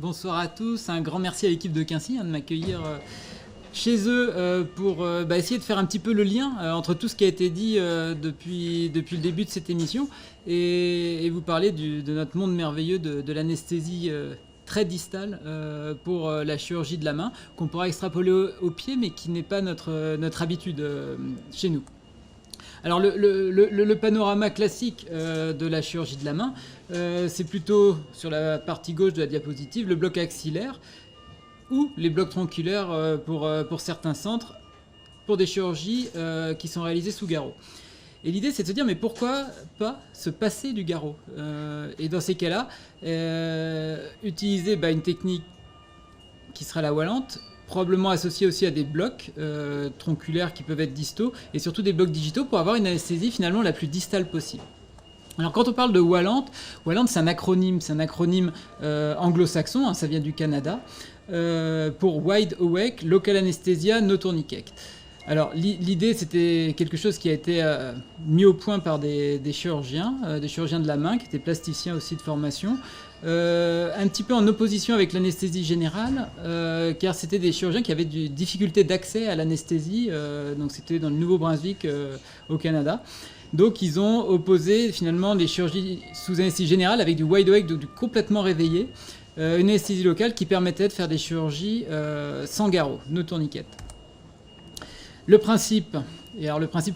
Bonsoir à tous. Un grand merci à l'équipe de Quincy de m'accueillir chez eux pour essayer de faire un petit peu le lien entre tout ce qui a été dit depuis le début de cette émission et vous parler de notre monde merveilleux de l'anesthésie très distale pour la chirurgie de la main qu'on pourra extrapoler au pied mais qui n'est pas notre habitude chez nous. Alors le panorama classique de la chirurgie de la main, c'est plutôt sur la partie gauche de la diapositive, le bloc axillaire ou les blocs tronculaires pour certains centres, pour des chirurgies qui sont réalisées sous garrot. Et l'idée, c'est de se dire, mais pourquoi pas se passer du garrot et dans ces cas-là, utiliser une technique qui sera la wallante, probablement associée aussi à des blocs tronculaires qui peuvent être distaux, et surtout des blocs digitaux pour avoir une anesthésie finalement la plus distale possible. Alors quand on parle de wallante c'est un acronyme anglo-saxon, ça vient du Canada, pour Wide Awake Local Anesthesia No Tourniquet. Alors l'idée, c'était quelque chose qui a été mis au point par des chirurgiens de la main, qui étaient plasticiens aussi de formation, un petit peu en opposition avec l'anesthésie générale, car c'était des chirurgiens qui avaient des difficultés d'accès à l'anesthésie, donc c'était dans le Nouveau-Brunswick au Canada. Donc ils ont opposé finalement les chirurgies sous anesthésie générale avec du wide awake, donc du complètement réveillé, une anesthésie locale qui permettait de faire des chirurgies sans garrot, no tourniquet. Le principe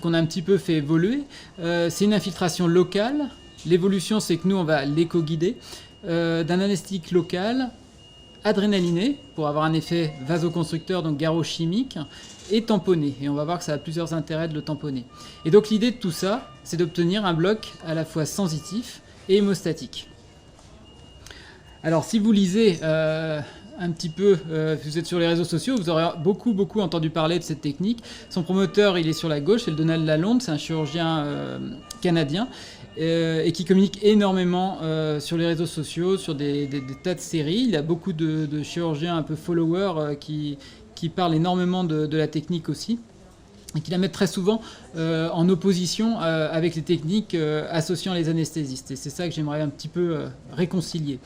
qu'on a un petit peu fait évoluer, c'est une infiltration locale. L'évolution, c'est que nous, on va l'éco-guider d'un anesthésique local adrénaliné pour avoir un effet vasoconstricteur, donc garrot chimique, et tamponné. Et on va voir que ça a plusieurs intérêts de le tamponner. Et donc l'idée de tout ça, c'est d'obtenir un bloc à la fois sensitif et hémostatique. Alors si vous lisez un petit peu, vous êtes sur les réseaux sociaux, vous aurez beaucoup entendu parler de cette technique. Son promoteur, il est sur la gauche, c'est le Donald Lalonde, c'est un chirurgien canadien et qui communique énormément sur les réseaux sociaux, sur des tas de séries. Il a beaucoup de chirurgiens un peu followers qui parlent énormément de la technique aussi, et qui la mettent très souvent en opposition avec les techniques associant les anesthésistes. Et c'est ça que j'aimerais un petit peu réconcilier.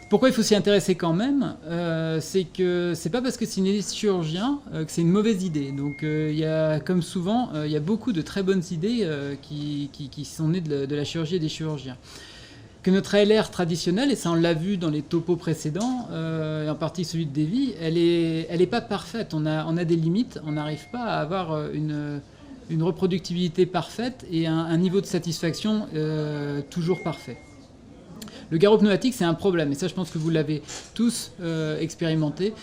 Pourquoi il faut s'y intéresser quand même, c'est que c'est pas parce que c'est une chirurgien que c'est une mauvaise idée. Donc il y a, comme souvent, il y a beaucoup de très bonnes idées qui sont nées de la chirurgie et des chirurgiens. Que notre ALR traditionnelle, et ça on l'a vu dans les topos précédents, et en partie celui de Davy, elle est pas parfaite. On a des limites, on n'arrive pas à avoir une reproductibilité parfaite et un niveau de satisfaction toujours parfait. Le garrot pneumatique, c'est un problème, et ça je pense que vous l'avez tous expérimenté.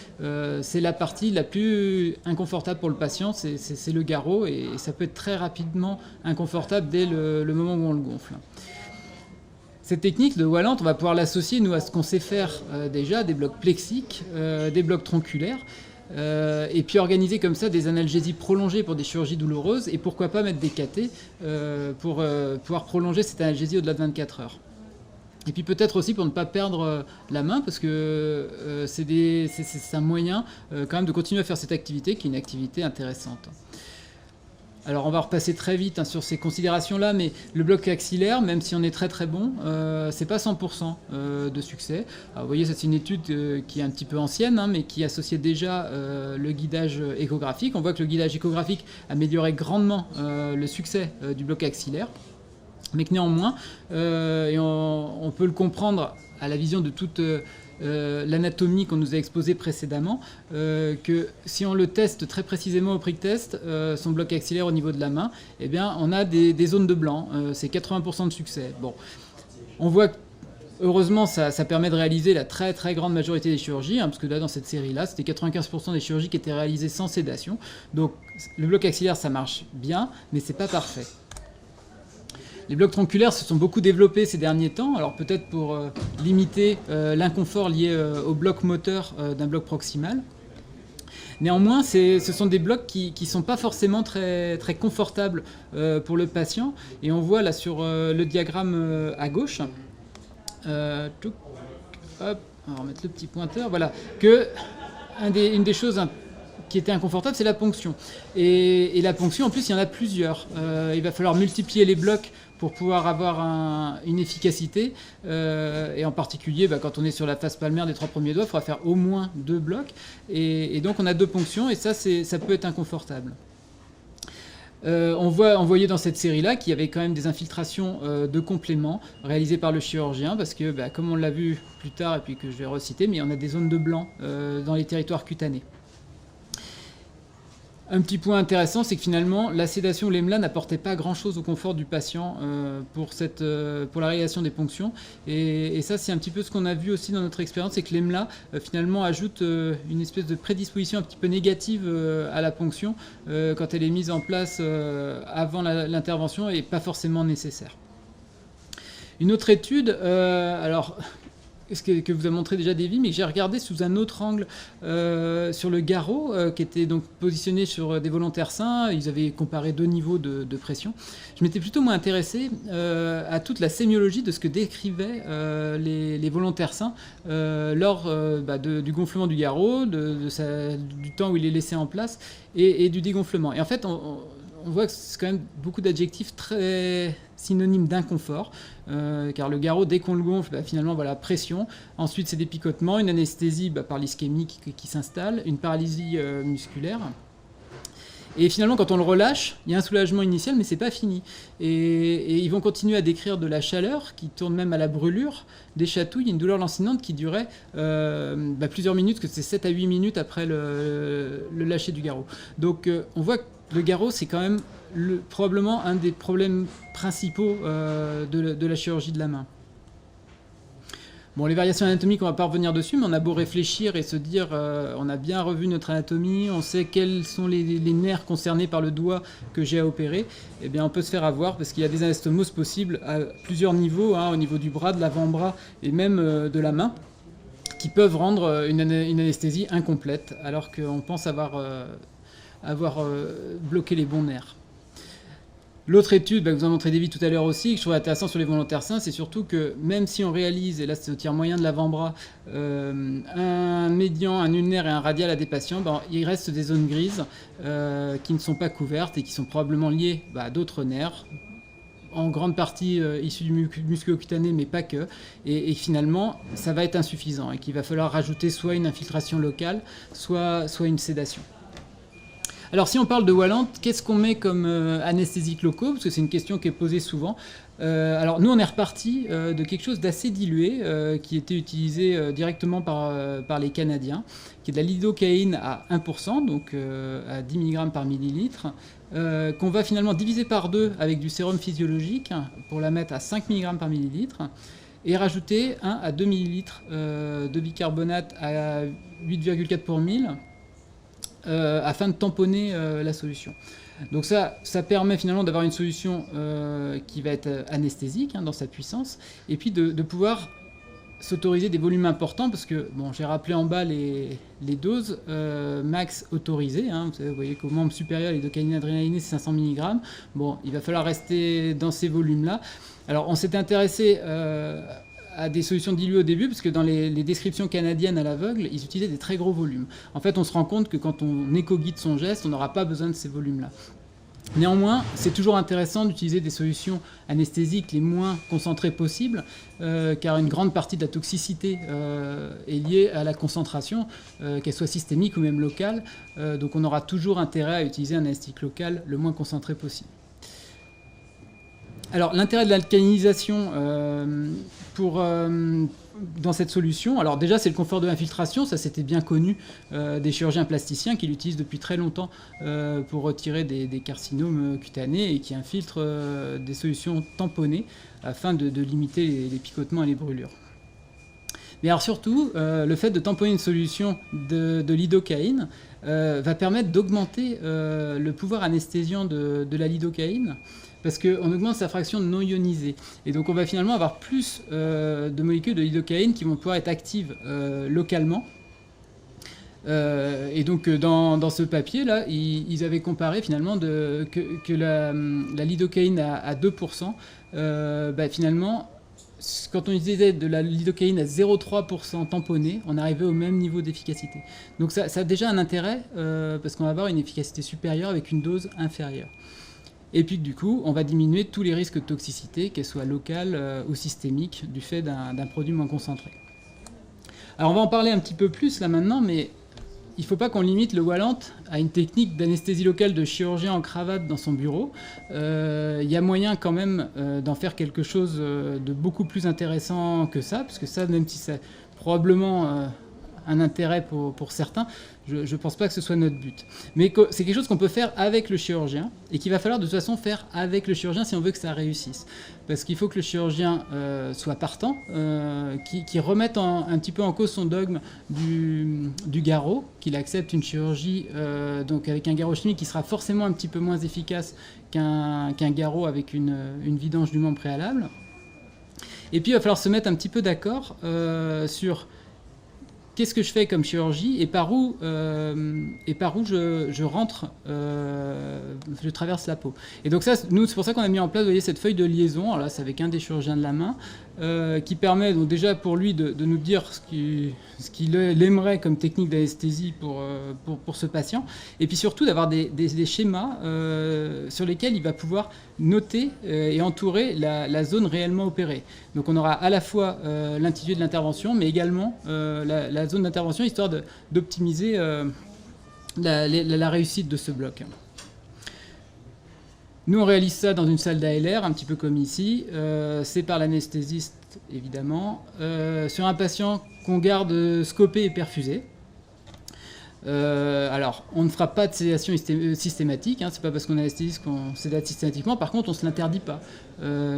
C'est la partie la plus inconfortable pour le patient, c'est le garrot, et ça peut être très rapidement inconfortable dès le moment où on le gonfle. Cette technique de wallante, on va pouvoir l'associer nous à ce qu'on sait faire déjà, des blocs plexiques, des blocs tronculaires, et puis organiser comme ça des analgésies prolongées pour des chirurgies douloureuses, et pourquoi pas mettre des cathéters pour pouvoir prolonger cette analgésie au-delà de 24 heures. Et puis peut-être aussi pour ne pas perdre la main, parce que c'est un moyen quand même de continuer à faire cette activité, qui est une activité intéressante. Alors on va repasser très vite sur ces considérations-là, mais le bloc axillaire, même si on est très bon, c'est pas 100% de succès. Alors, vous voyez, c'est une étude qui est un petit peu ancienne, mais qui associait déjà le guidage échographique. On voit que le guidage échographique améliorait grandement le succès du bloc axillaire. Mais que néanmoins, et on peut le comprendre à la vision de toute l'anatomie qu'on nous a exposée précédemment, que si on le teste très précisément au prick test, son bloc axillaire au niveau de la main, eh bien, on a des zones de blanc, c'est 80% de succès. Bon, on voit que heureusement, ça permet de réaliser la très grande majorité des chirurgies, parce que là, dans cette série-là, c'était 95% des chirurgies qui étaient réalisées sans sédation. Donc, le bloc axillaire, ça marche bien, mais c'est pas parfait. Les blocs tronculaires se sont beaucoup développés ces derniers temps, alors peut-être pour limiter l'inconfort lié au bloc moteur d'un bloc proximal. Néanmoins, ce sont des blocs qui ne sont pas forcément très confortables pour le patient. Et on voit là sur le diagramme à gauche, hop, on va remettre le petit pointeur, voilà, que une des choses qui était inconfortable, c'est la ponction. Et la ponction, en plus, il y en a plusieurs. Il va falloir multiplier les blocs pour pouvoir avoir une efficacité. Et en particulier, quand on est sur la face palmaire des 3 premiers doigts, il faudra faire au moins 2 blocs. Et donc, on a 2 ponctions, et ça peut être inconfortable. On voyait dans cette série-là qu'il y avait quand même des infiltrations de compléments réalisées par le chirurgien, parce que, comme on l'a vu plus tard, et puis que je vais reciter, mais on a des zones de blanc dans les territoires cutanés. Un petit point intéressant, c'est que finalement, la sédation ou l'EMLA n'apportait pas grand-chose au confort du patient pour la réalisation des ponctions. Et ça, c'est un petit peu ce qu'on a vu aussi dans notre expérience, c'est que l'EMLA, finalement, ajoute une espèce de prédisposition un petit peu négative à la ponction quand elle est mise en place avant l'intervention et pas forcément nécessaire. Une autre étude, alors... ce que vous a montré déjà Davy, mais j'ai regardé sous un autre angle sur le garrot, qui était donc positionné sur des volontaires sains. Ils avaient comparé 2 niveaux de pression. Je m'étais plutôt moins intéressé à toute la sémiologie de ce que décrivaient les volontaires sains lors du gonflement du garrot, du temps où il est laissé en place, et du dégonflement. Et en fait, on voit que c'est quand même beaucoup d'adjectifs très synonymes d'inconfort, car le garrot, dès qu'on le gonfle, finalement, voilà, pression. Ensuite, c'est des picotements, une anesthésie par l'ischémie qui s'installe, une paralysie musculaire. Et finalement, quand on le relâche, il y a un soulagement initial, mais c'est pas fini. Et ils vont continuer à décrire de la chaleur, qui tourne même à la brûlure, des chatouilles, une douleur lancinante qui durait plusieurs minutes, que c'est 7 à 8 minutes après le lâcher du garrot. Donc on voit que le garrot, c'est quand même probablement un des problèmes principaux de la chirurgie de la main. Bon, les variations anatomiques, on ne va pas revenir dessus, mais on a beau réfléchir et se dire on a bien revu notre anatomie, on sait quels sont les nerfs concernés par le doigt que j'ai à opérer, eh bien on peut se faire avoir parce qu'il y a des anastomoses possibles à plusieurs niveaux, au niveau du bras, de l'avant-bras et même de la main, qui peuvent rendre une anesthésie incomplète alors qu'on pense avoir bloqué les bons nerfs. L'autre étude que vous a montré Davy tout à l'heure aussi, que je trouve intéressant sur les volontaires sains, c'est surtout que même si on réalise, et là c'est au tiers moyen de l'avant-bras, un médian, un ulnaire et un radial à des patients, il reste des zones grises qui ne sont pas couvertes et qui sont probablement liées à d'autres nerfs, en grande partie issus du musculo-cutané, mais pas que. Et finalement, ça va être insuffisant et qu'il va falloir rajouter soit une infiltration locale, soit une sédation. Alors si on parle de Wallent, qu'est-ce qu'on met comme anesthésiques locaux? Parce que c'est une question qui est posée souvent. Alors nous on est reparti de quelque chose d'assez dilué qui était utilisé directement par les Canadiens, qui est de la lidocaïne à 1%, donc à 10 mg par millilitre, qu'on va finalement diviser par 2 avec du sérum physiologique pour la mettre à 5 mg par millilitre, et rajouter 1 à 2 ml de bicarbonate à 8,4 pour 1000, afin de tamponner la solution. Donc ça permet finalement d'avoir une solution qui va être anesthésique dans sa puissance, et puis de pouvoir s'autoriser des volumes importants, parce que, j'ai rappelé en bas les doses max autorisées. Vous voyez qu'au membre supérieur, les lidocaïne adrénalinée, c'est 500 mg. Il va falloir rester dans ces volumes-là. Alors on s'était intéressé à des solutions diluées au début, parce que dans les descriptions canadiennes à l'aveugle, ils utilisaient des très gros volumes. En fait, on se rend compte que quand on éco-guide son geste, on n'aura pas besoin de ces volumes-là. Néanmoins, c'est toujours intéressant d'utiliser des solutions anesthésiques les moins concentrées possibles, car une grande partie de la toxicité est liée à la concentration, qu'elle soit systémique ou même locale. Donc on aura toujours intérêt à utiliser un anesthésique local le moins concentré possible. Alors l'intérêt de l'alcalinisation dans cette solution, alors déjà c'est le confort de l'infiltration, ça c'était bien connu des chirurgiens plasticiens qui l'utilisent depuis très longtemps pour retirer des carcinomes cutanés et qui infiltrent des solutions tamponnées afin de limiter les picotements et les brûlures. Mais alors surtout, le fait de tamponner une solution de lidocaïne va permettre d'augmenter le pouvoir anesthésiant de la lidocaïne, parce qu'on augmente sa fraction non ionisée. Et donc on va finalement avoir plus de molécules de lidocaïne qui vont pouvoir être actives localement. Et donc dans ce papier-là, ils avaient comparé finalement que la lidocaïne à 2%, finalement quand on utilisait de la lidocaïne à 0,3% tamponnée, on arrivait au même niveau d'efficacité. Donc ça a déjà un intérêt, parce qu'on va avoir une efficacité supérieure avec une dose inférieure. Et puis du coup, on va diminuer tous les risques de toxicité, qu'elles soient locales ou systémiques, du fait d'un produit moins concentré. Alors on va en parler un petit peu plus là maintenant, mais il ne faut pas qu'on limite le Wallant à une technique d'anesthésie locale de chirurgien en cravate dans son bureau. Il y a moyen quand même d'en faire quelque chose de beaucoup plus intéressant que ça, parce que ça, même si c'est probablement un intérêt pour certains, je ne pense pas que ce soit notre but. Mais c'est quelque chose qu'on peut faire avec le chirurgien, et qu'il va falloir de toute façon faire avec le chirurgien si on veut que ça réussisse. Parce qu'il faut que le chirurgien soit partant, qui remette un petit peu en cause son dogme du garrot, qu'il accepte une chirurgie donc avec un garrot chimique qui sera forcément un petit peu moins efficace qu'un garrot avec une vidange du membre préalable. Et puis il va falloir se mettre un petit peu d'accord sur qu'est-ce que je fais comme chirurgie et par où je rentre, je traverse la peau. Et donc ça, nous, c'est pour ça qu'on a mis en place, vous voyez, cette feuille de liaison. Alors là, c'est avec un des chirurgiens de la main, qui permet donc déjà pour lui de nous dire ce qu'il aimerait comme technique d'anesthésie pour ce patient. Et puis surtout d'avoir des schémas sur lesquels il va pouvoir noter et entourer la zone réellement opérée. Donc on aura à la fois l'intitulé de l'intervention, mais également la zone d'intervention, histoire d'optimiser la réussite de ce bloc. Nous, on réalise ça dans une salle d'ALR, un petit peu comme ici. C'est par l'anesthésiste, évidemment. Sur un patient qu'on garde scopé et perfusé. Alors, on ne fera pas de sédation systématique. C'est pas parce qu'on anesthésiste qu'on sédate systématiquement. Par contre, on ne se l'interdit pas.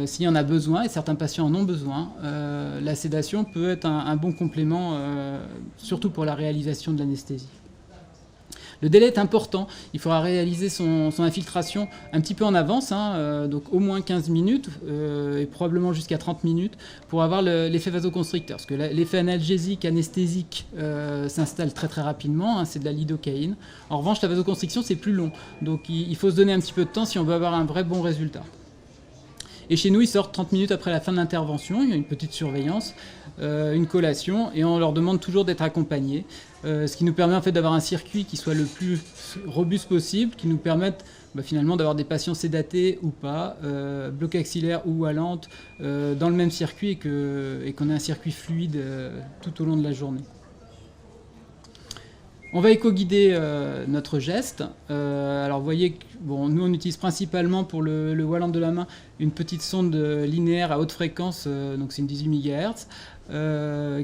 S'il y en a besoin, et certains patients en ont besoin, la sédation peut être un bon complément, surtout pour la réalisation de l'anesthésie. Le délai est important, il faudra réaliser son infiltration un petit peu en avance, donc au moins 15 minutes et probablement jusqu'à 30 minutes pour avoir l'effet vasoconstricteur. Parce que l'effet analgésique, anesthésique s'installe très très rapidement, c'est de la lidocaïne. En revanche, la vasoconstriction c'est plus long, donc il faut se donner un petit peu de temps si on veut avoir un vrai bon résultat. Et chez nous, ils sortent 30 minutes après la fin de l'intervention, il y a une petite surveillance, une collation, et on leur demande toujours d'être accompagnés, ce qui nous permet en fait d'avoir un circuit qui soit le plus robuste possible, qui nous permette finalement d'avoir des patients sédatés ou pas, bloc axillaire ou Wallant, dans le même circuit et qu'on ait un circuit fluide tout au long de la journée. On va éco-guider notre geste. Alors vous voyez que nous on utilise principalement pour le Wallant de la main une petite sonde linéaire à haute fréquence, donc c'est une 18 MHz,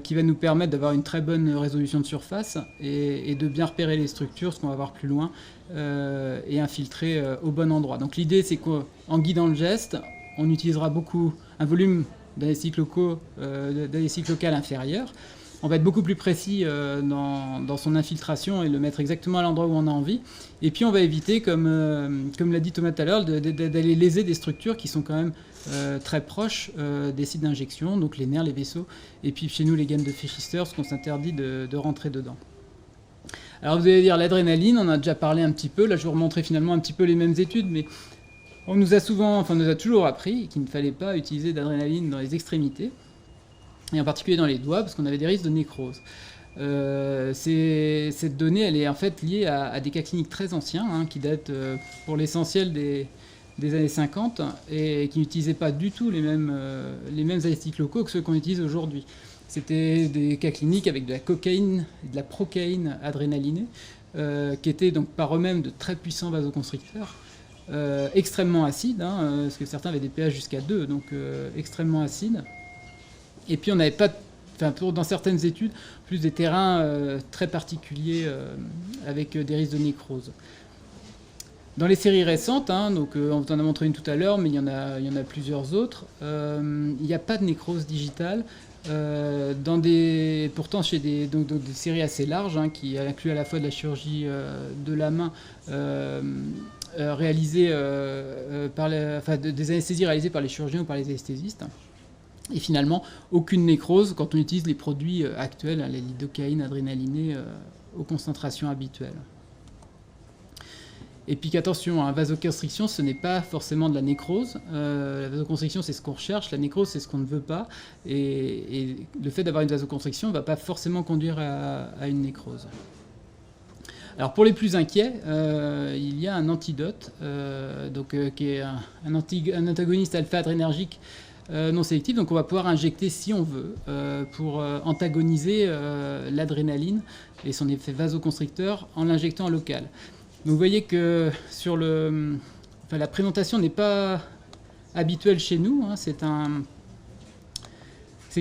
qui va nous permettre d'avoir une très bonne résolution de surface et de bien repérer les structures, ce qu'on va voir plus loin, et infiltrer au bon endroit. Donc l'idée c'est qu'en guidant le geste, on utilisera beaucoup un volume d'anesthésique local inférieur. On va être beaucoup plus précis dans son infiltration et le mettre exactement à l'endroit où on a envie. Et puis on va éviter, comme l'a dit Thomas tout à l'heure, d'aller léser des structures qui sont quand même très proches des sites d'injection, donc les nerfs, les vaisseaux, et puis chez nous les gammes de Fechister, ce qu'on s'interdit de rentrer dedans. Alors vous allez dire l'adrénaline, on en a déjà parlé un petit peu, là je vais vous remontrer finalement un petit peu les mêmes études, mais on nous a toujours appris qu'il ne fallait pas utiliser d'adrénaline dans les extrémités, et en particulier dans les doigts, parce qu'on avait des risques de nécrose. Cette donnée, elle est en fait liée à des cas cliniques très anciens, qui datent pour l'essentiel des années 50, et qui n'utilisaient pas du tout les mêmes anesthésiques locaux que ceux qu'on utilise aujourd'hui. C'était des cas cliniques avec de la cocaïne et de la procaïne adrénalinée, qui étaient donc par eux-mêmes de très puissants vasoconstricteurs, extrêmement acides, parce que certains avaient des pH jusqu'à 2, donc extrêmement acides. Et puis on n'avait pas, dans certaines études, plus des terrains très particuliers avec des risques de nécrose. Dans les séries récentes, donc on vous en a montré une tout à l'heure, mais il y en a plusieurs autres, il n'y a pas de nécrose digitale. Pourtant chez des séries assez larges, qui incluent à la fois de la chirurgie de la main réalisée des anesthésies réalisées par les chirurgiens ou par les anesthésistes. Et finalement, aucune nécrose quand on utilise les produits actuels, les lidocaïnes adrénalinées aux concentrations habituelles. Et puis qu'attention, hein, vasoconstriction, ce n'est pas forcément de la nécrose. La vasoconstriction, c'est ce qu'on recherche. La nécrose, c'est ce qu'on ne veut pas. Et le fait d'avoir une vasoconstriction ne va pas forcément conduire à une nécrose. Alors pour les plus inquiets, il y a un antidote, qui est un antagoniste alpha-adrénergique non sélectif. Donc on va pouvoir injecter si on veut pour antagoniser l'adrénaline et son effet vasoconstricteur en l'injectant en local. Donc vous voyez que sur la présentation n'est pas habituelle chez nous. Hein, c'est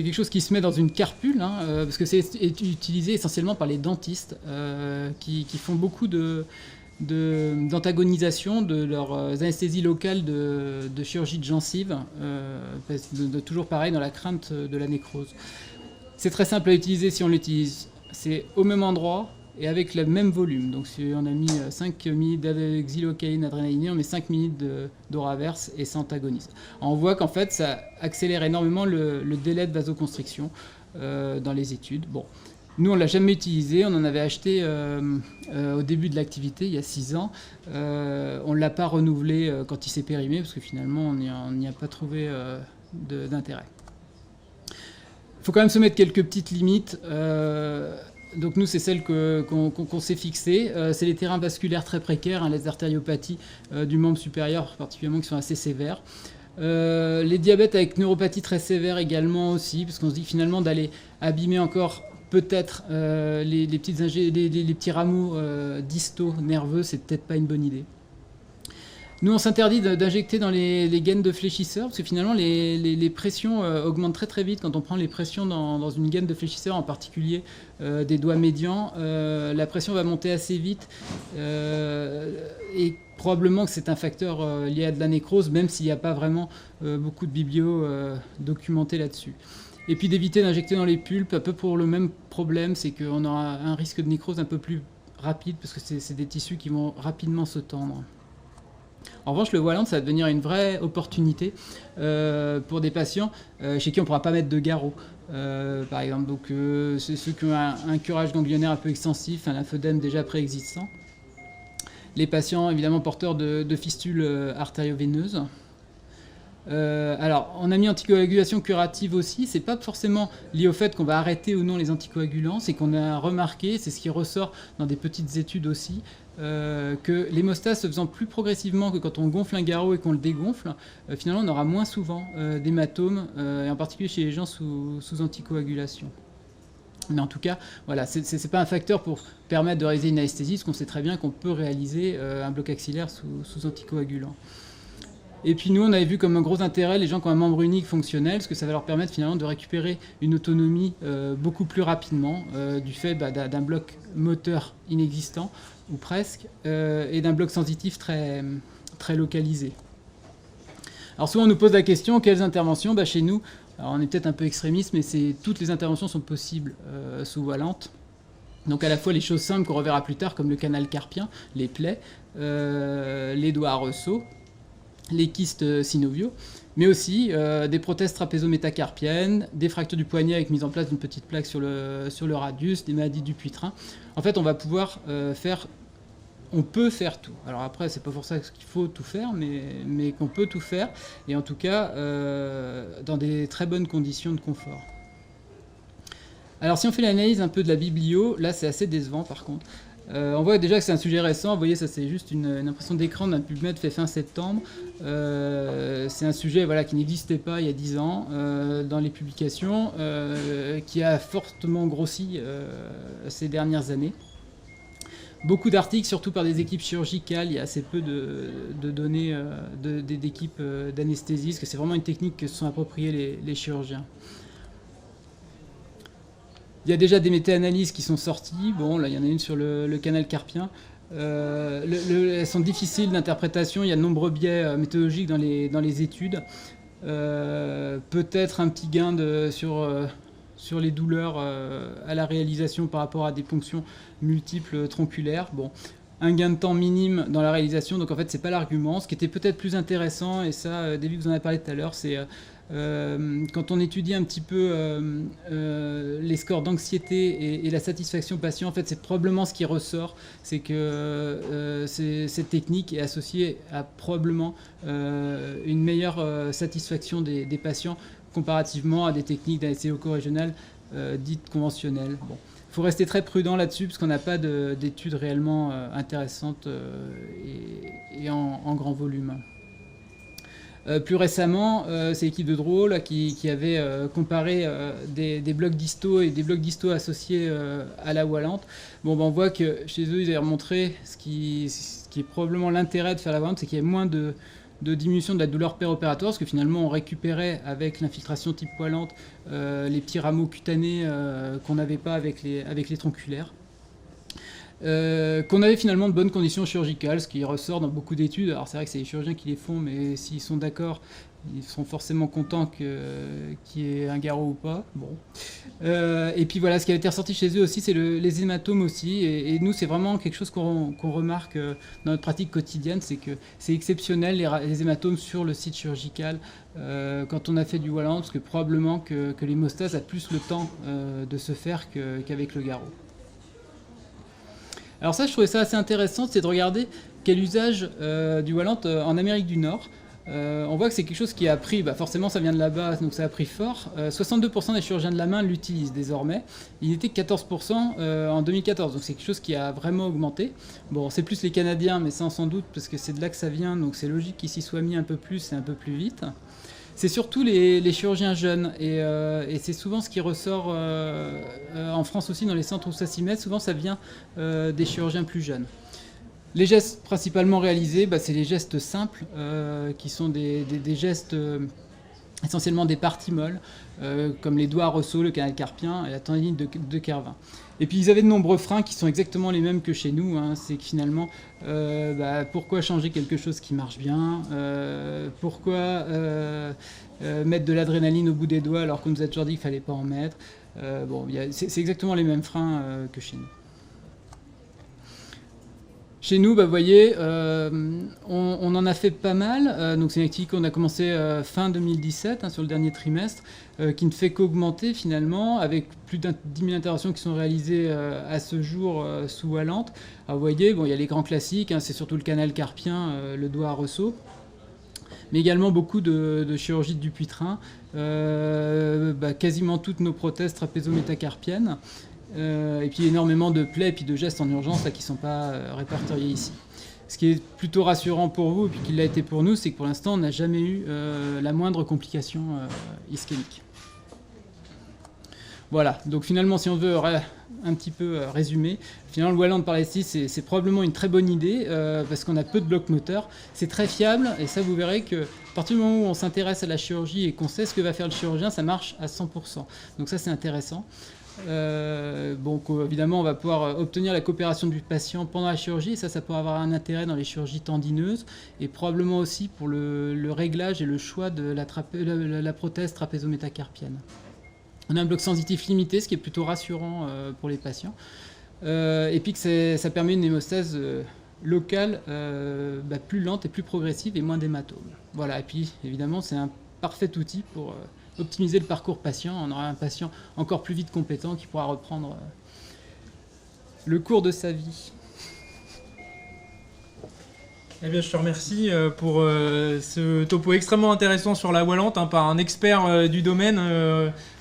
quelque chose qui se met dans une carpule, hein, parce que c'est utilisé essentiellement par les dentistes qui font beaucoup d'antagonisation de leurs anesthésies locales de chirurgie de gencive, toujours pareil dans la crainte de la nécrose. C'est très simple à utiliser si on l'utilise. C'est au même endroit et avec le même volume. Donc si on a mis 5 ml d'xylocaïne adrénalinée, on met 5 ml d'Oraverse et ça antagonise. On voit qu'en fait ça accélère énormément le délai de vasoconstriction dans les études. Bon, nous on ne l'a jamais utilisé, on en avait acheté au début de l'activité il y a 6 ans. On ne l'a pas renouvelé quand il s'est périmé parce que finalement on n'y a pas trouvé d'intérêt. Il faut quand même se mettre quelques petites limites. Donc nous, c'est celle qu'on s'est fixée. C'est les terrains vasculaires très précaires, hein, les artériopathies du membre supérieur particulièrement qui sont assez sévères. Les diabètes avec neuropathie très sévère également aussi, parce qu'on se dit finalement d'aller abîmer encore peut-être les petits rameaux distaux nerveux, c'est peut-être pas une bonne idée. Nous, on s'interdit d'injecter dans les gaines de fléchisseurs, parce que finalement, les pressions augmentent très très vite. Quand on prend les pressions dans une gaine de fléchisseur, en particulier des doigts médians, la pression va monter assez vite. Et probablement que c'est un facteur lié à de la nécrose, même s'il n'y a pas vraiment beaucoup de biblio documentés là-dessus. Et puis d'éviter d'injecter dans les pulpes, un peu pour le même problème, c'est qu'on aura un risque de nécrose un peu plus rapide, parce que c'est des tissus qui vont rapidement se tendre. En revanche, le Voalant, ça va devenir une vraie opportunité pour des patients chez qui on ne pourra pas mettre de garrot, par exemple. Donc, c'est ceux qui ont un curage ganglionnaire un peu extensif, un lymphodème déjà préexistant. Les patients, évidemment, porteurs de fistules artério-veineuses. Alors, on a mis anticoagulation curative aussi. C'est pas forcément lié au fait qu'on va arrêter ou non les anticoagulants, c'est qu'on a remarqué, c'est ce qui ressort dans des petites études aussi, que l'hémostase se faisant plus progressivement que quand on gonfle un garrot et qu'on le dégonfle, finalement on aura moins souvent d'hématomes, et en particulier chez les gens sous anticoagulation. Mais en tout cas, voilà, c'est pas un facteur pour permettre de réaliser une anesthésie, parce qu'on sait très bien qu'on peut réaliser un bloc axillaire sous anticoagulant. Et puis nous, on avait vu comme un gros intérêt les gens qui ont un membre unique fonctionnel, parce que ça va leur permettre finalement de récupérer une autonomie beaucoup plus rapidement, du fait d'un bloc moteur inexistant, ou presque, et d'un bloc sensitif très, très localisé. Alors souvent on nous pose la question, quelles interventions ? Chez nous, alors on est peut-être un peu extrémiste, mais toutes les interventions sont possibles sous Voilante. Donc à la fois les choses simples qu'on reverra plus tard, comme le canal carpien, les plaies, les doigts à ressaut, les kystes synoviaux, mais aussi des prothèses trapézo-métacarpiennes, des fractures du poignet avec mise en place d'une petite plaque sur le radius, des maladies du puitrin. En fait, on va pouvoir on peut faire tout. Alors après, c'est pas pour ça qu'il faut tout faire, mais qu'on peut tout faire, et en tout cas dans des très bonnes conditions de confort. Alors si on fait l'analyse un peu de la biblio, là c'est assez décevant par contre. On voit déjà que c'est un sujet récent, vous voyez ça c'est juste une impression d'écran d'un PubMed fait fin septembre. C'est un sujet qui n'existait pas il y a 10 ans dans les publications, qui a fortement grossi ces dernières années. Beaucoup d'articles, surtout par des équipes chirurgicales, il y a assez peu de données d'équipes d'anesthésistes, que c'est vraiment une technique que se sont appropriées les chirurgiens. Il y a déjà des méta-analyses qui sont sorties. Bon, là, il y en a une sur le canal carpien. Elles sont difficiles d'interprétation. Il y a de nombreux biais méthodologiques dans les études. Peut-être un petit gain sur les douleurs à la réalisation par rapport à des ponctions multiples tronculaires. Bon, un gain de temps minime dans la réalisation. Donc en fait, c'est pas l'argument. Ce qui était peut-être plus intéressant, et ça, David vous en a parlé tout à l'heure, c'est quand on étudie un petit peu les scores d'anxiété et la satisfaction patient, en fait, c'est probablement ce qui ressort, c'est que cette technique est associée à probablement une meilleure satisfaction des patients comparativement à des techniques d'ASC loco-régional dites conventionnelles. Bon. Il faut rester très prudent là-dessus parce qu'on n'a pas d'études réellement intéressantes et en grand volume. Plus récemment, c'est l'équipe de Drouot qui avait comparé des blocs disto et des blocs disto associés à la Wallante. Bon, on voit que chez eux, ils avaient remontré ce qui est probablement l'intérêt de faire la Wallante, c'est qu'il y ait moins de diminution de la douleur péropératoire, parce que finalement, on récupérait avec l'infiltration type Wallante les petits rameaux cutanés qu'on n'avait pas avec les tronculaires. Qu'on avait finalement de bonnes conditions chirurgicales, ce qui ressort dans beaucoup d'études. Alors c'est vrai que c'est les chirurgiens qui les font, mais s'ils sont d'accord, ils seront forcément contents qu'il y ait un garrot ou pas. Bon. Et puis voilà, ce qui a été ressorti chez eux aussi, c'est les hématomes aussi. Et nous, c'est vraiment quelque chose qu'on remarque dans notre pratique quotidienne, c'est que c'est exceptionnel les hématomes sur le site chirurgical quand on a fait du Wallante, parce que probablement que l'hémostase a plus le temps de se faire qu'avec le garrot. Alors ça, je trouvais ça assez intéressant, c'est de regarder quel usage du Wallante en Amérique du Nord. On voit que c'est quelque chose qui a pris, forcément ça vient de là-bas, donc ça a pris fort. 62% des chirurgiens de la main l'utilisent désormais. Il n'était que 14% en 2014, donc c'est quelque chose qui a vraiment augmenté. Bon, c'est plus les Canadiens, mais ça on s'en doute, parce que c'est de là que ça vient, donc c'est logique qu'il s'y soit mis un peu plus et un peu plus vite. C'est surtout les chirurgiens jeunes, et c'est souvent ce qui ressort en France aussi, dans les centres où ça s'y met, souvent ça vient des chirurgiens plus jeunes. Les gestes principalement réalisés, c'est les gestes simples, qui sont des gestes essentiellement des parties molles, comme les doigts ressauts, le canal carpien et la tendinite de Kervin. Et puis ils avaient de nombreux freins qui sont exactement les mêmes que chez nous, hein. C'est que finalement, pourquoi changer quelque chose qui marche bien, pourquoi mettre de l'adrénaline au bout des doigts alors qu'on nous a toujours dit qu'il ne fallait pas en mettre. C'est exactement les mêmes freins que chez nous. Chez nous, vous voyez, on en a fait pas mal. Donc c'est une activité qu'on a commencé fin 2017, sur le dernier trimestre, qui ne fait qu'augmenter finalement, avec plus de 10 000 interventions qui sont réalisées à ce jour sous Wallante. Alors vous voyez, il y a les grands classiques, c'est surtout le canal carpien, le doigt à ressaut, mais également beaucoup de chirurgie du puitrin, quasiment toutes nos prothèses trapézo-métacarpiennes. Et puis énormément de plaies et puis de gestes en urgence qui ne sont pas répertoriés ici. Ce qui est plutôt rassurant pour vous, et puis qui l'a été pour nous, c'est que pour l'instant, on n'a jamais eu la moindre complication ischémique. Voilà, donc finalement, si on veut un petit peu résumer, finalement, le Wallante par ici, c'est probablement une très bonne idée, parce qu'on a peu de blocs moteurs. C'est très fiable, et ça, vous verrez que à partir du moment où on s'intéresse à la chirurgie et qu'on sait ce que va faire le chirurgien, ça marche à 100%. Donc ça, c'est intéressant. Évidemment, on va pouvoir obtenir la coopération du patient pendant la chirurgie, et ça pourrait avoir un intérêt dans les chirurgies tendineuses, et probablement aussi pour le réglage et le choix de la prothèse trapézo-métacarpienne. On a un bloc sensitif limité, ce qui est plutôt rassurant pour les patients, et puis que ça permet une hémostase locale plus lente et plus progressive et moins d'hématomes. Voilà, et puis évidemment, c'est un parfait outil pour optimiser le parcours patient. On aura un patient encore plus vite compétent qui pourra reprendre le cours de sa vie. Eh bien, je te remercie pour ce topo extrêmement intéressant sur la Wallante, par un expert du domaine.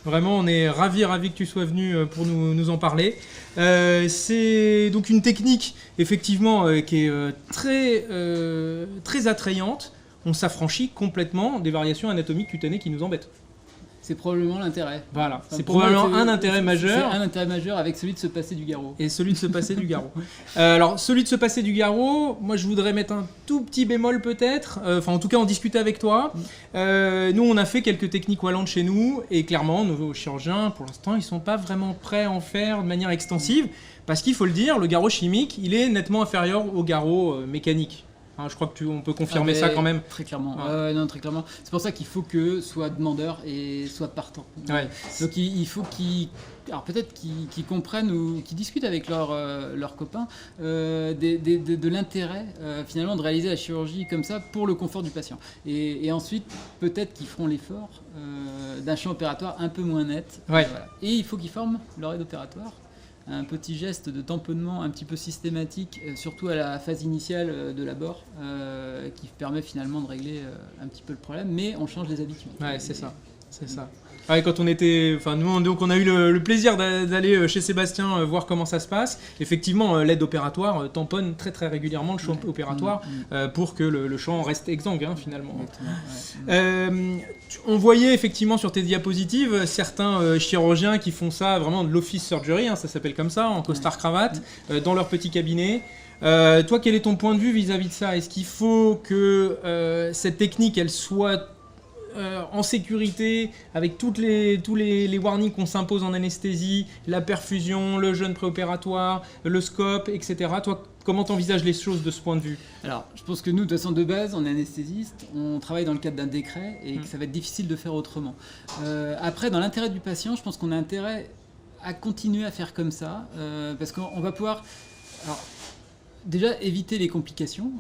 Vraiment, on est ravis que tu sois venu pour nous en parler. C'est donc une technique, effectivement, qui est très attrayante. On s'affranchit complètement des variations anatomiques cutanées qui nous embêtent. C'est probablement l'intérêt. Voilà, c'est probablement un intérêt majeur. C'est un intérêt majeur avec celui de se passer du garrot. Et celui de se passer du garrot. Alors, celui de se passer du garrot, moi je voudrais mettre un tout petit bémol peut-être, en tout cas en discuter avec toi. Nous on a fait quelques techniques Wallante chez nous, et clairement nos chirurgiens pour l'instant ils sont pas vraiment prêts à en faire de manière extensive, parce qu'il faut le dire, le garrot chimique il est nettement inférieur au garrot mécanique. Hein, je crois qu'on peut confirmer ça quand même. Très clairement. Ouais. Non, très clairement. C'est pour ça qu'il faut que soit demandeur et soit partant. Ouais. Donc il faut qu'ils, alors peut-être qu'ils comprennent ou qu'ils discutent avec leurs copains de l'intérêt finalement de réaliser la chirurgie comme ça pour le confort du patient. Et ensuite peut-être qu'ils feront l'effort d'un champ opératoire un peu moins net. Ouais. Voilà. Et il faut qu'ils forment leur aide opératoire. Un petit geste de tamponnement un petit peu systématique, surtout à la phase initiale de l'abord, qui permet finalement de régler un petit peu le problème, mais on change les habitudes. Ouais, c'est ça. Ouais, quand on était, nous, donc on a eu le plaisir d'aller chez Sébastien voir comment ça se passe. Effectivement, l'aide opératoire tamponne très très régulièrement le champ opératoire pour que le champ reste exsangue finalement. On voyait effectivement sur tes diapositives certains chirurgiens qui font ça vraiment de l'office surgery, ça s'appelle comme ça, en costard cravate, dans leur petit cabinet. Toi, quel est ton point de vue vis-à-vis de ça? Est-ce qu'il faut que cette technique elle soit en sécurité, avec tous les warnings qu'on s'impose en anesthésie, la perfusion, le jeûne préopératoire, le scope, etc. Toi, comment t'envisages les choses de ce point de vue? Alors, je pense que nous, de toute façon, de base, on est anesthésiste, on travaille dans le cadre d'un décret et que ça va être difficile de faire autrement. Après, dans l'intérêt du patient, je pense qu'on a intérêt à continuer à faire comme ça, parce qu'on va pouvoir... Alors, déjà, éviter les complications,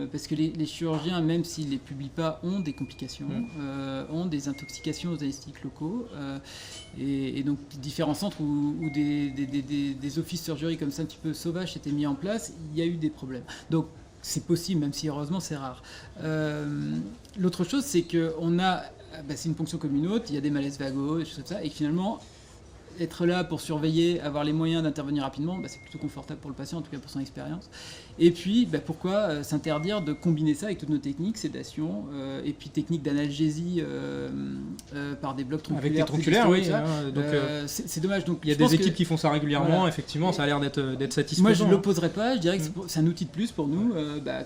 parce que les chirurgiens, même s'ils ne les publient pas, ont des complications, ont des intoxications aux anesthésiques locaux, et donc différents centres où des offices surgery comme ça un petit peu sauvages étaient mis en place, il y a eu des problèmes. Donc c'est possible, même si heureusement c'est rare. L'autre chose, c'est qu'on a, c'est une ponction comme une autre, il y a des malaises vagos, des choses comme ça, et finalement, être là pour surveiller, avoir les moyens d'intervenir rapidement, c'est plutôt confortable pour le patient, en tout cas pour son expérience. Et puis, pourquoi s'interdire de combiner ça avec toutes nos techniques, sédation, et puis techniques d'analgésie par des blocs tronculaires. Avec des tronculaires, oui. C'est dommage. Donc, il y a des équipes qui font ça régulièrement, voilà. Effectivement, ça a l'air d'être satisfaisant. Moi, je ne l'opposerais pas, je dirais que c'est un outil de plus pour nous,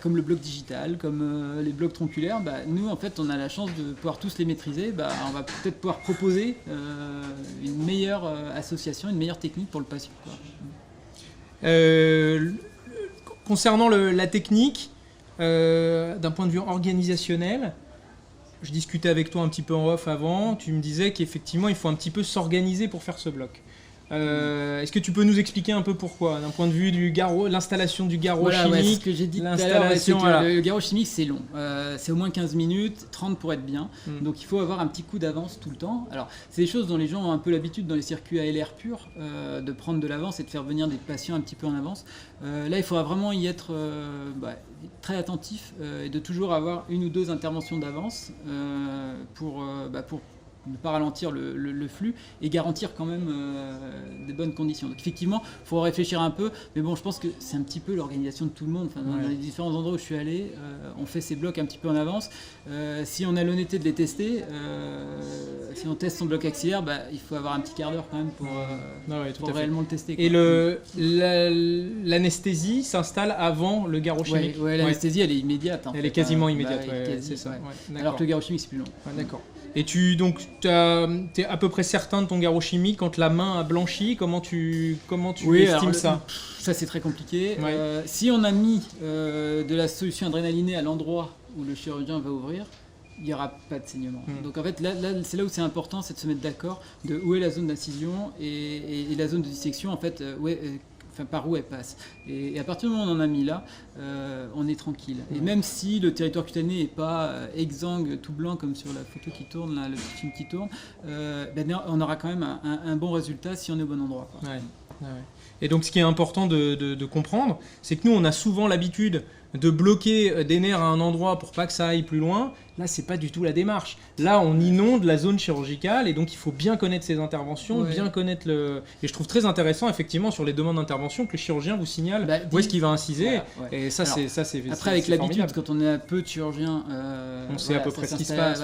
comme le bloc digital, comme les blocs tronculaires. Nous, en fait, on a la chance de pouvoir tous les maîtriser. On va peut-être pouvoir proposer une meilleure association, une meilleure technique pour le patient. Concernant la technique, d'un point de vue organisationnel, je discutais avec toi un petit peu en off avant, tu me disais qu'effectivement il faut un petit peu s'organiser pour faire ce bloc. Est-ce que tu peux nous expliquer un peu pourquoi, d'un point de vue du garrot, l'installation du garrot chimique, ce que j'ai dit tout à l'heure, le garrot chimique c'est long, c'est au moins 15 minutes, 30 pour être bien, donc il faut avoir un petit coup d'avance tout le temps. Alors c'est des choses dont les gens ont un peu l'habitude dans les circuits ALR purs, de prendre de l'avance et de faire venir des patients un petit peu en avance. Là il faudra vraiment y être très attentif et de toujours avoir une ou deux interventions d'avance pour ne pas ralentir le flux et garantir quand même des bonnes conditions. Donc effectivement, il faut réfléchir un peu, mais bon, je pense que c'est un petit peu l'organisation de tout le monde. Dans les différents endroits où je suis allé, on fait ces blocs un petit peu en avance. Si on a l'honnêteté de les tester, si on teste son bloc axillaire, il faut avoir un petit quart d'heure quand même pour réellement le tester. Et l'anesthésie s'installe avant le garrot chimique. Oui, l'anesthésie elle est immédiate. Elle est quasiment immédiate, c'est ça. Alors que le garrot chimique c'est plus long. D'accord. Et tu es à peu près certain de ton garrot chimique quand la main a blanchi? Comment tu estimes ça? Ça c'est très compliqué. Si on a mis de la solution adrénalinée à l'endroit où le chirurgien va ouvrir, il n'y aura pas de saignement. Donc en fait là c'est là où c'est important, c'est de se mettre d'accord de où est la zone d'incision et la zone de dissection en fait par où elle passe. Et à partir du moment où on en a mis là, on est tranquille. Et même si le territoire cutané n'est pas exsangue, tout blanc comme sur la photo qui tourne, là, le petit film qui tourne, on aura quand même un bon résultat si on est au bon endroit. Et donc ce qui est important de comprendre, c'est que nous on a souvent l'habitude de bloquer des nerfs à un endroit pour pas que ça aille plus loin. Là, c'est pas du tout la démarche. Là, on inonde la zone chirurgicale et donc il faut bien connaître ses interventions, bien connaître le... Et je trouve très intéressant, effectivement, sur les demandes d'intervention, que le chirurgien vous signale où est-ce qu'il va inciser. Et ça, c'est après, avec l'habitude, quand on a peu de chirurgiens... on sait à peu près ce qui se passe.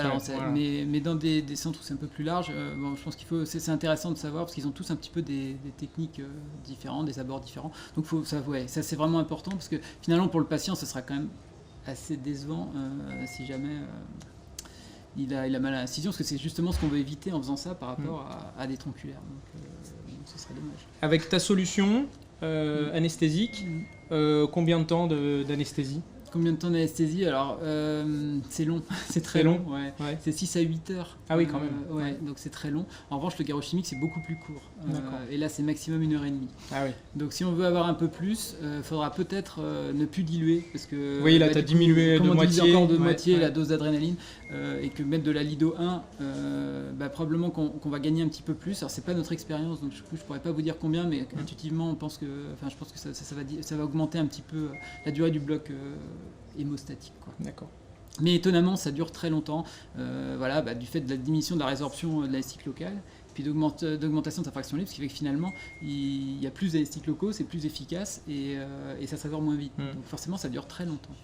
Mais dans des centres où c'est un peu plus large, je pense qu'il faut... C'est intéressant de savoir, parce qu'ils ont tous un petit peu des techniques différentes, des abords différents. Donc ça c'est vraiment important, parce que finalement, pour le patient, ce sera quand même assez décevant si jamais il a mal à l'incision, parce que c'est justement ce qu'on veut éviter en faisant ça par rapport à des tronculaires. Donc ce serait dommage. Avec ta solution anesthésique, combien de temps d'anesthésie? Combien de temps d'anesthésie? Alors, c'est long, c'est très C'est long. long. Ouais. Ouais. C'est 6 à 8 heures. Ah oui, quand même. Ouais, donc c'est très long. En revanche, le garrochimique, c'est beaucoup plus court. D'accord. Et là, c'est maximum 1h30. Ah oui. Donc, si on veut avoir un peu plus, il faudra peut-être ne plus diluer. Parce que, Oui, là, bah, t'as du coup, diminué comme de on divise moitié. encore de Ouais, moitié ouais. la dose d'adrénaline et que mettre de la Lido 1, bah, probablement qu'on va gagner un petit peu plus. Alors, c'est pas notre expérience, donc je pourrais pas vous dire combien, mais intuitivement, je pense que ça va augmenter un petit peu la durée du bloc hémostatique, quoi. D'accord. Mais étonnamment, ça dure très longtemps, voilà, bah, du fait de la diminution de la résorption de l'anesthésique locale, puis d'augmentation de sa fraction libre, ce qui fait que finalement, il y a plus d'anesthésiques locaux, c'est plus efficace et ça s'avère moins vite. Donc forcément, ça dure très longtemps.